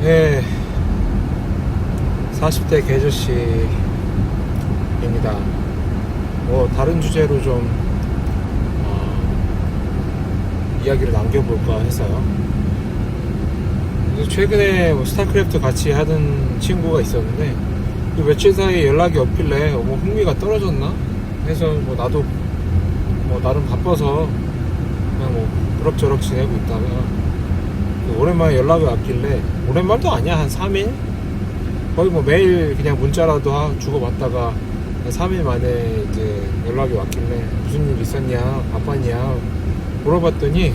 예, 40대 개저씨입니다. 다른 주제로 좀 이야기를 남겨볼까 해서요. 최근에 스타크래프트 같이 하던 친구가 있었는데 며칠 사이에 연락이 없길래 흥미가 떨어졌나 해서 나도 나름 바빠서 그냥 그럭저럭 지내고 있다가 오랜만에 연락이 왔길래, 오랜만도 아니야, 한 3일? 거의 매일 그냥 문자라도 주고받다가 한 3일 만에 이제 연락이 왔길래 무슨 일 있었냐, 바빴냐 물어봤더니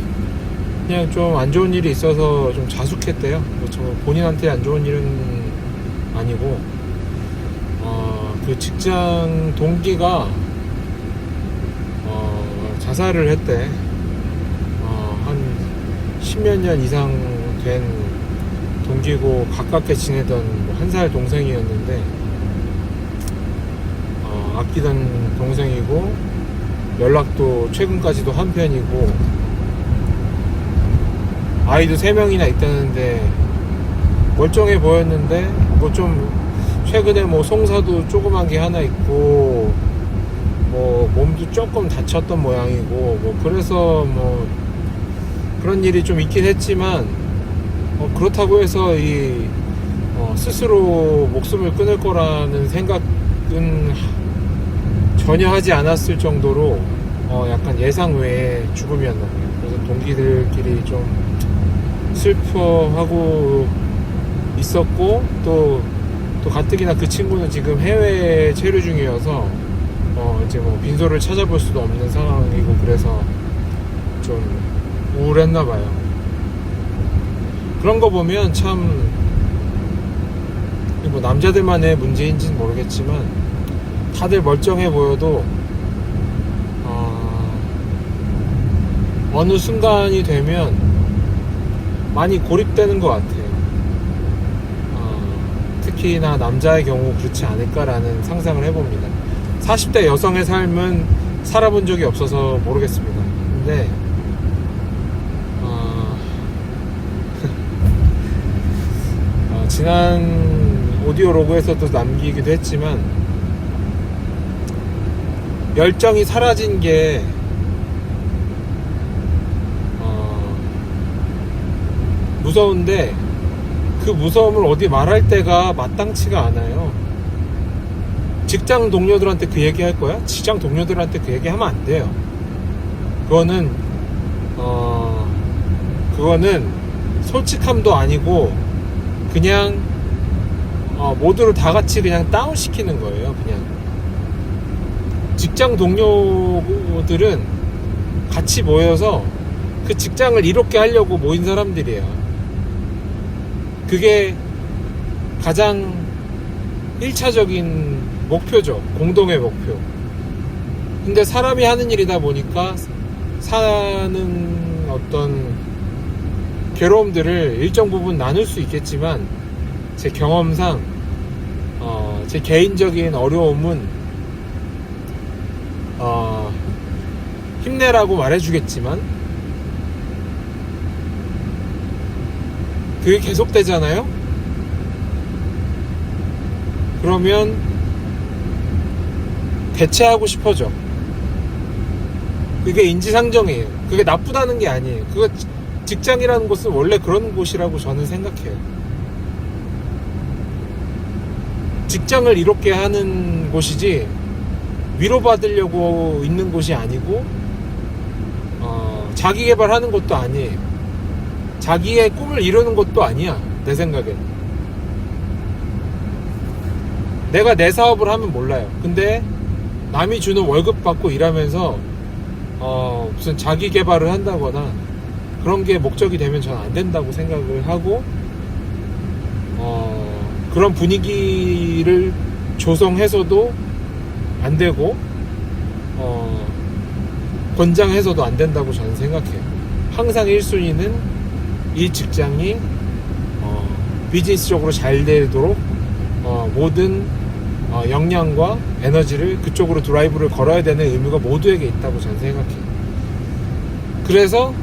그냥 좀 안 좋은 일이 있어서 좀 자숙했대요. 본인한테 안 좋은 일은 아니고 그 직장 동기가 자살을 했대. 한 10몇 년 이상 된 동기고 가깝게 지내던 한 살 동생이었는데 아끼던 동생이고 연락도 최근까지도 한 편이고 아이도 3명이나 있다는데 멀쩡해 보였는데 좀 최근에 송사도 조그만 게 하나 있고 몸도 조금 다쳤던 모양이고 그래서 그런 일이 좀 있긴 했지만 그렇다고 해서 스스로 목숨을 끊을 거라는 생각은 전혀 하지 않았을 정도로 약간 예상 외의 죽음이었나 봐요. 그래서 동기들끼리 좀 슬퍼하고 있었고 또 가뜩이나 그 친구는 지금 해외에 체류 중이어서 이제 빈소를 찾아볼 수도 없는 상황이고 그래서 좀 우울했나 봐요. 그런 거 보면 참 남자들만의 문제인지는 모르겠지만 다들 멀쩡해 보여도 어느 순간이 되면 많이 고립되는 것 같아요. 특히나 남자의 경우 그렇지 않을까라는 상상을 해봅니다. 40대 여성의 삶은 살아본 적이 없어서 모르겠습니다. 근데 지난 오디오 로그에서도 남기기도 했지만 열정이 사라진 게 무서운데 그 무서움을 어디 말할 때가 마땅치가 않아요. 직장 동료들한테 그 얘기 할 거야? 직장 동료들한테 그 얘기 하면 안 돼요. 그거는 솔직함도 아니고 그냥 모두를 다 같이 그냥 다운시키는 거예요. 그냥 직장 동료들은 같이 모여서 그 직장을 이롭게 하려고 모인 사람들이에요. 그게 가장 1차적인 목표죠. 공동의 목표. 근데 사람이 하는 일이다 보니까 사는 어떤 괴로움들을 일정 부분 나눌 수 있겠지만 제 경험상 제 개인적인 어려움은 힘내라고 말해주겠지만 그게 계속되잖아요. 그러면 대체하고 싶어져. 그게 인지상정이에요. 그게 나쁘다는 게 아니에요. 그거 직장이라는 곳은 원래 그런 곳이라고 저는 생각해요. 직장을 이롭게 하는 곳이지 위로받으려고 있는 곳이 아니고 자기 개발하는 것도 아니에요. 자기의 꿈을 이루는 것도 아니야. 내 생각엔 내가 내 사업을 하면 몰라요. 근데 남이 주는 월급 받고 일하면서 무슨 자기 개발을 한다거나 그런 게 목적이 되면 저는 안 된다고 생각을 하고 그런 분위기를 조성해서도 안 되고 권장해서도 안 된다고 저는 생각해요. 항상 1순위는 이 직장이 비즈니스적으로 잘 되도록 모든 역량과 에너지를 그쪽으로 드라이브를 걸어야 되는 의무가 모두에게 있다고 저는 생각해요. 그래서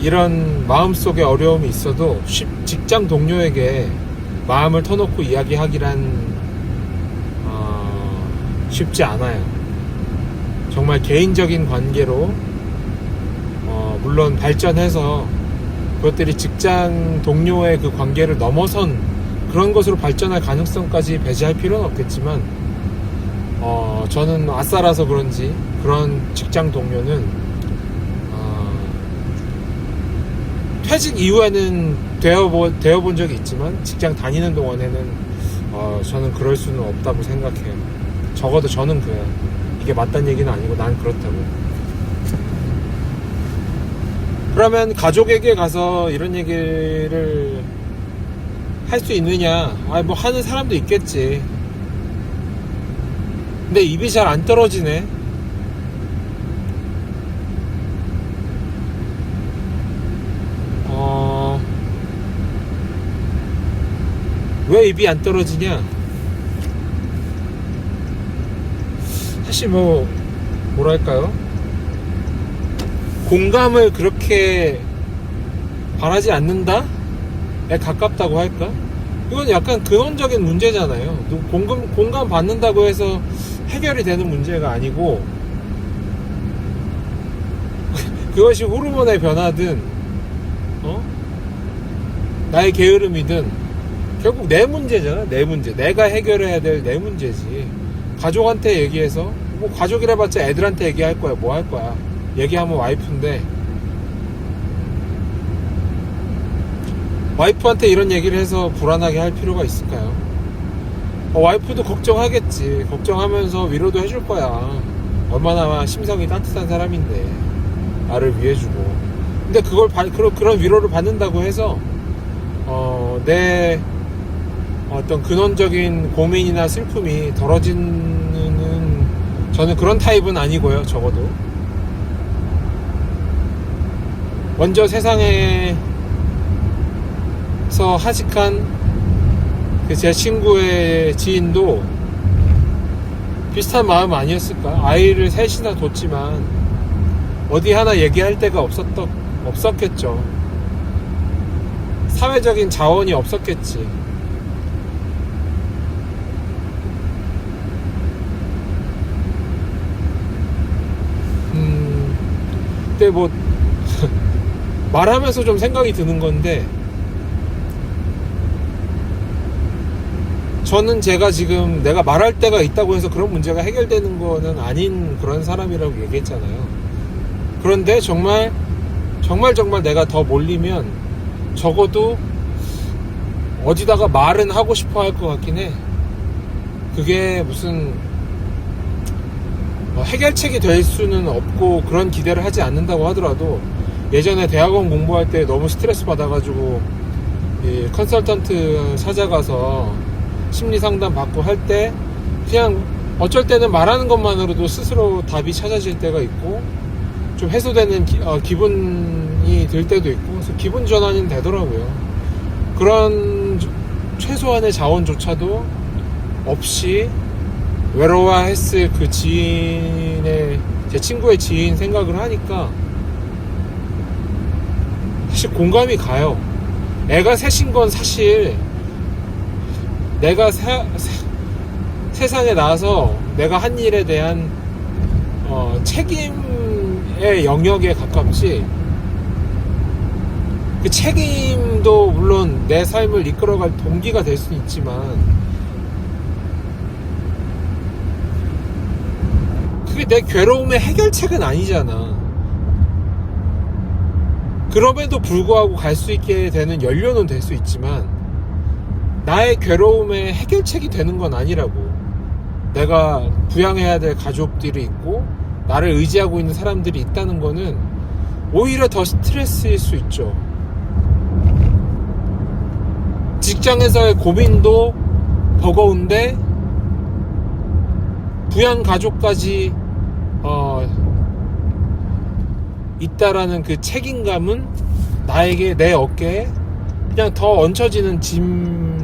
이런 마음속에 어려움이 있어도 직장 동료에게 마음을 터놓고 이야기하기란 쉽지 않아요. 정말 개인적인 관계로 물론 발전해서 그것들이 직장 동료의 그 관계를 넘어선 그런 것으로 발전할 가능성까지 배제할 필요는 없겠지만 저는 아싸라서 그런지 그런 직장 동료는 퇴직 이후에는 되어본 적이 있지만 직장 다니는 동안에는 저는 그럴 수는 없다고 생각해요. 적어도 저는 그래요. 이게 맞다는 얘기는 아니고 난 그렇다고. 그러면 가족에게 가서 이런 얘기를 할 수 있느냐? 뭐 하는 사람도 있겠지. 근데 입이 잘 안 떨어지네. 왜 입이 안 떨어지냐? 사실 뭐랄까요? 공감을 그렇게 바라지 않는다에 가깝다고 할까? 이건 약간 근원적인 문제잖아요. 공감 받는다고 해서 해결이 되는 문제가 아니고 그것이 호르몬의 변화든 나의 게으름이든 결국 내 문제잖아. 내 문제. 내가 해결해야 될 내 문제지. 가족한테 얘기해서 가족이라 봤자 애들한테 얘기할 거야. 뭐 할 거야. 얘기하면 와이프인데 와이프한테 이런 얘기를 해서 불안하게 할 필요가 있을까요? 와이프도 걱정하겠지. 걱정하면서 위로도 해줄 거야. 얼마나 심성이 따뜻한 사람인데 나를 위해주고. 근데 그런 위로를 받는다고 해서 내 어떤 근원적인 고민이나 슬픔이 덜어지는 저는 그런 타입은 아니고요. 적어도 먼저 세상에서 하직한 제 친구의 지인도 비슷한 마음 아니었을까? 아이를 셋이나 뒀지만 어디 하나 얘기할 데가 없었겠죠. 사회적인 자원이 없었겠지. 근데 말하면서 좀 생각이 드는 건데 저는 제가 지금 내가 말할 때가 있다고 해서 그런 문제가 해결되는 거는 아닌 그런 사람이라고 얘기했잖아요. 그런데 정말 내가 더 몰리면 적어도 어디다가 말은 하고 싶어 할 것 같긴 해. 그게 무슨 해결책이 될 수는 없고 그런 기대를 하지 않는다고 하더라도 예전에 대학원 공부할 때 너무 스트레스 받아가지고 이 컨설턴트 찾아가서 심리 상담 받고 할 때 그냥 어쩔 때는 말하는 것만으로도 스스로 답이 찾아질 때가 있고 좀 해소되는 기분이 들 때도 있고 그래서 기분 전환이 되더라고요. 그런 최소한의 자원조차도 없이 외로워했을 그 제 친구의 지인 생각을 하니까 사실 공감이 가요. 애가 셋인 건 사실 내가 세상에 나와서 내가 한 일에 대한 책임의 영역에 가깝지. 그 책임도 물론 내 삶을 이끌어갈 동기가 될 수는 있지만 그게 내 괴로움의 해결책은 아니잖아. 그럼에도 불구하고 갈 수 있게 되는 연료는 될 수 있지만 나의 괴로움의 해결책이 되는 건 아니라고. 내가 부양해야 될 가족들이 있고 나를 의지하고 있는 사람들이 있다는 거는 오히려 더 스트레스일 수 있죠. 직장에서의 고민도 버거운데 부양 가족까지 있다라는 그 책임감은 나에게 내 어깨에 그냥 더 얹혀지는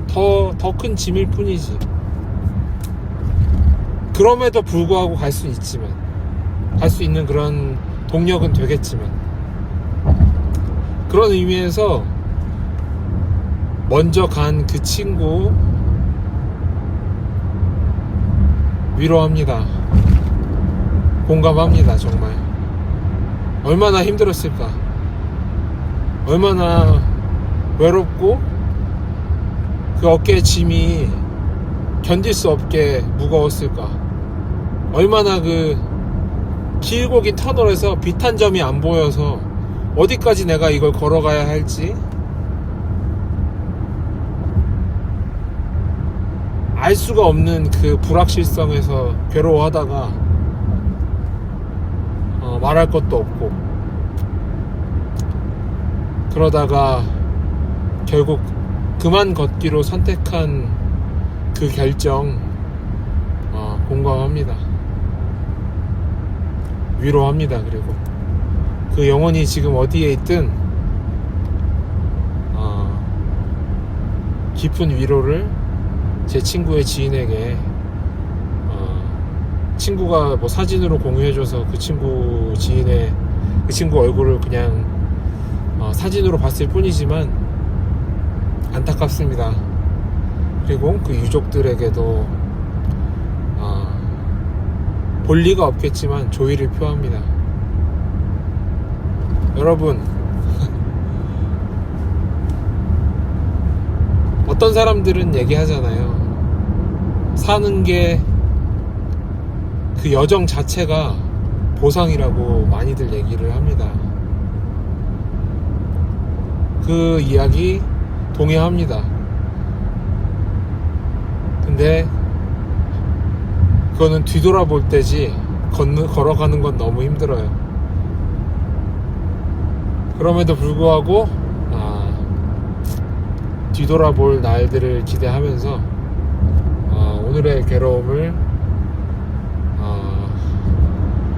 더 큰 짐일 뿐이지. 그럼에도 불구하고 갈 수 있는 그런 동력은 되겠지만 그런 의미에서 먼저 간 그 친구 위로합니다. 공감합니다. 정말 얼마나 힘들었을까, 얼마나 외롭고 그 어깨에 짐이 견딜 수 없게 무거웠을까, 얼마나 그 길고 긴 터널에서 빛 한 점이 안 보여서 어디까지 내가 이걸 걸어가야 할지 알 수가 없는 그 불확실성에서 괴로워하다가 말할 것도 없고, 그러다가 결국 그만 걷기로 선택한 그 결정 공감합니다. 위로합니다. 그리고 그 영혼이 지금 어디에 있든 깊은 위로를 제 친구의 지인에게, 친구가 뭐 사진으로 공유해줘서 그 친구 지인의 그 친구 얼굴을 그냥 사진으로 봤을 뿐이지만 안타깝습니다. 그리고 그 유족들에게도 볼 리가 없겠지만 조의를 표합니다. 여러분, 어떤 사람들은 얘기하잖아요. 사는 게 그 여정 자체가 보상이라고 많이들 얘기를 합니다. 그 이야기 동의합니다. 근데 그거는 뒤돌아볼 때지 걸어가는 건 너무 힘들어요. 그럼에도 불구하고 뒤돌아볼 날들을 기대하면서 오늘의 괴로움을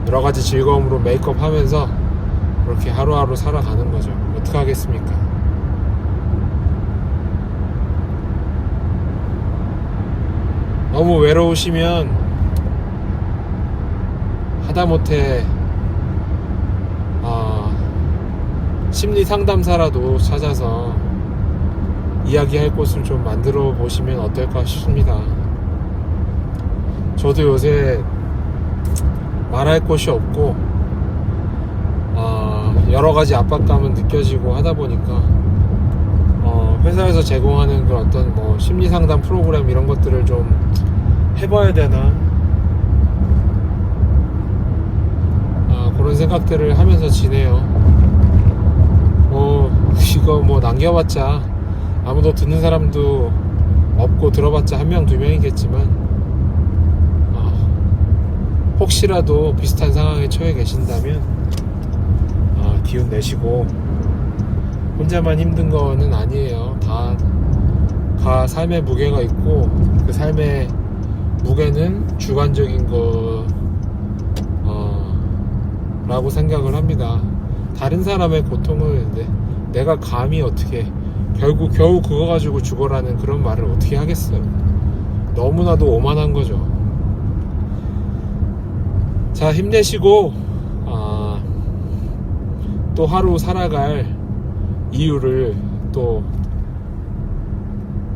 여러가지 즐거움으로 메이크업 하면서 그렇게 하루하루 살아가는 거죠. 어떡하겠습니까? 너무 외로우시면 하다못해 심리 상담사라도 찾아서 이야기할 곳을 좀 만들어 보시면 어떨까 싶습니다. 저도 요새 말할 곳이 없고 여러 가지 압박감은 느껴지고 하다 보니까 회사에서 제공하는 그런 어떤 뭐 심리 상담 프로그램 이런 것들을 좀 해봐야 되나, 그런 생각들을 하면서 지내요. 이거 뭐 남겨봤자 아무도 듣는 사람도 없고 들어봤자 1명 2명이겠지만 혹시라도 비슷한 상황에 처해 계신다면 기운 내시고, 혼자만 힘든 거는 아니에요. 다 삶의 무게가 있고, 그 삶의 무게는 주관적인 라고 생각을 합니다. 다른 사람의 고통을 내가 감히 어떻게 결국 겨우 그거 가지고 죽어라는 그런 말을 어떻게 하겠어요. 너무나도 오만한 거죠. 자, 힘내시고 또 하루 살아갈 이유를 또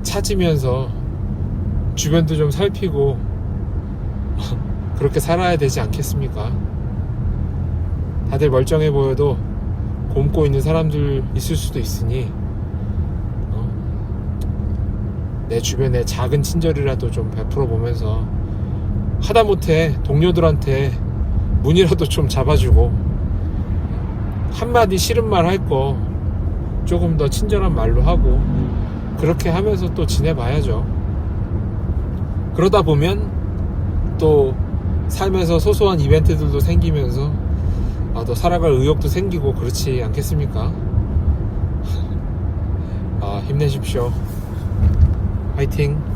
찾으면서 주변도 좀 살피고 그렇게 살아야 되지 않겠습니까? 다들 멀쩡해 보여도 곪고 있는 사람들 있을 수도 있으니 내 주변에 작은 친절이라도 좀 베풀어 보면서, 하다못해 동료들한테 문이라도 좀 잡아주고 한마디 싫은 말 할 거 조금 더 친절한 말로 하고 그렇게 하면서 또 지내봐야죠. 그러다 보면 또 삶에서 소소한 이벤트들도 생기면서 더 살아갈 의욕도 생기고 그렇지 않겠습니까? 힘내십시오. 화이팅!